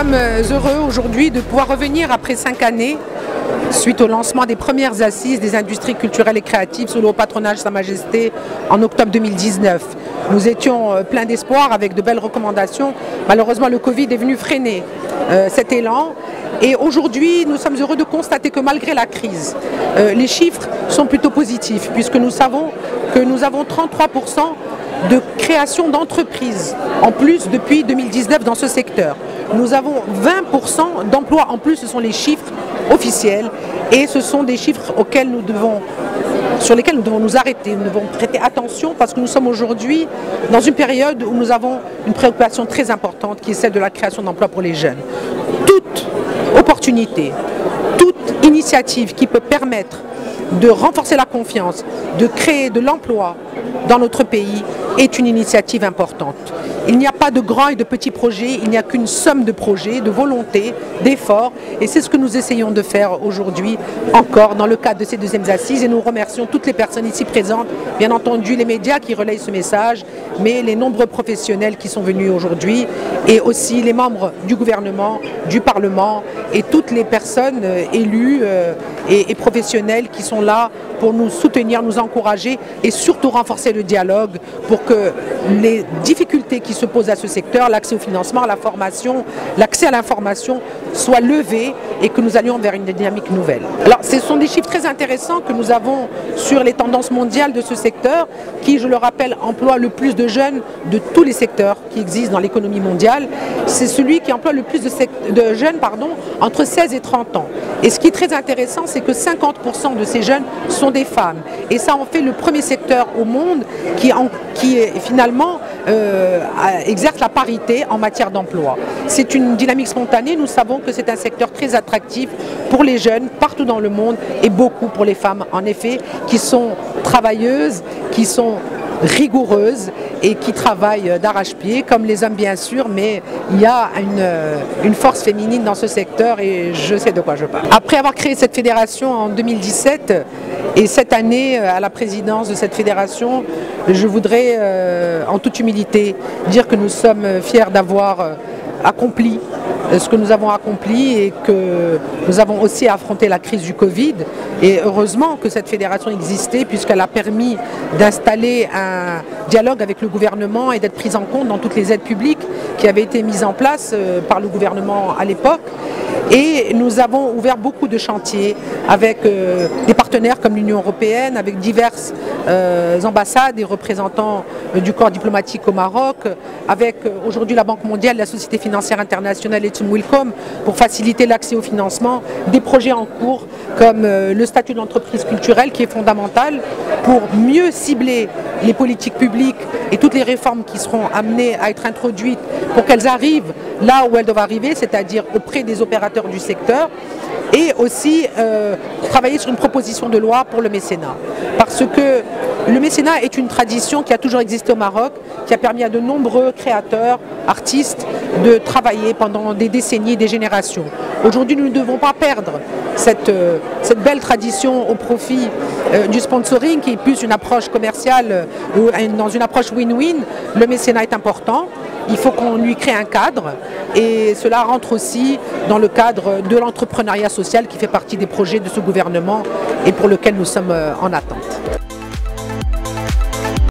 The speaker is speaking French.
sommes heureux aujourd'hui de pouvoir revenir après 5 années suite au lancement des premières assises des industries culturelles et créatives sous le haut patronage de Sa Majesté en octobre 2019. Nous étions pleins d'espoir avec de belles recommandations. Malheureusement, le Covid est venu freiner cet élan. Et aujourd'hui, nous sommes heureux de constater que malgré la crise, les chiffres sont plutôt positifs puisque nous savons que nous avons 33% de création d'entreprises en plus depuis 2019 dans ce secteur. Nous avons 20% d'emplois en plus, ce sont les chiffres officiels et ce sont des chiffres sur lesquels nous devons nous arrêter, nous devons prêter attention parce que nous sommes aujourd'hui dans une période où nous avons une préoccupation très importante qui est celle de la création d'emplois pour les jeunes. Toute opportunité, toute initiative qui peut permettre de renforcer la confiance, de créer de l'emploi dans notre pays est une initiative importante. Il n'y a pas de grands et de petits projets, il n'y a qu'une somme de projets, de volonté, d'efforts et c'est ce que nous essayons de faire aujourd'hui encore dans le cadre de ces deuxièmes assises et nous remercions toutes les personnes ici présentes, bien entendu les médias qui relayent ce message, mais les nombreux professionnels qui sont venus aujourd'hui et aussi les membres du gouvernement, du Parlement et toutes les personnes élues et professionnelles qui sont là pour nous soutenir, nous encourager et surtout renforcer le dialogue pour que les difficultés qui se posent à ce secteur, l'accès au financement, à la formation, l'accès à l'information soient levés et que nous allions vers une dynamique nouvelle. Alors ce sont des chiffres très intéressants que nous avons sur les tendances mondiales de ce secteur qui, je le rappelle, emploie le plus de jeunes de tous les secteurs qui existent dans l'économie mondiale. C'est celui qui emploie le plus de jeunes entre 16 et 30 ans. Et ce qui est très intéressant, c'est que 50% de ces jeunes sont des femmes. Et ça en fait le premier secteur au monde qui finalement exerce la parité en matière d'emploi. C'est une dynamique spontanée. Nous savons que c'est un secteur très attractif pour les jeunes partout dans le monde et beaucoup pour les femmes, en effet, qui sont travailleuses, qui sont rigoureuses et qui travaillent d'arrache-pied, comme les hommes bien sûr, mais il y a une force féminine dans ce secteur et je sais de quoi je parle. Après avoir créé cette fédération en 2017 et cette année à la présidence de cette fédération, je voudrais en toute humilité dire que nous sommes fiers d'avoir accompli ce que nous avons accompli et que nous avons aussi affronté la crise du Covid. Et heureusement que cette fédération existait puisqu'elle a permis d'installer un dialogue avec le gouvernement et d'être prise en compte dans toutes les aides publiques qui avaient été mises en place par le gouvernement à l'époque. Et nous avons ouvert beaucoup de chantiers avec des partenaires comme l'Union européenne, avec diverses ambassades et représentants du corps diplomatique au Maroc, avec aujourd'hui la Banque mondiale, la Société financière internationale et Tsumwilcom pour faciliter l'accès au financement, des projets en cours comme le statut de l'entreprise culturelle qui est fondamental pour mieux cibler les politiques publiques et toutes les réformes qui seront amenées à être introduites pour qu'elles arrivent là où elles doivent arriver, c'est-à-dire auprès des opérateurs du secteur, et aussi travailler sur une proposition de loi pour le mécénat. Parce que le mécénat est une tradition qui a toujours existé au Maroc, qui a permis à de nombreux créateurs, artistes, de travailler pendant des décennies, des générations. Aujourd'hui, nous ne devons pas perdre cette belle tradition au profit du sponsoring, qui est plus une approche commerciale, dans une approche win-win. Le mécénat est important. Il faut qu'on lui crée un cadre et cela rentre aussi dans le cadre de l'entrepreneuriat social qui fait partie des projets de ce gouvernement et pour lequel nous sommes en attente.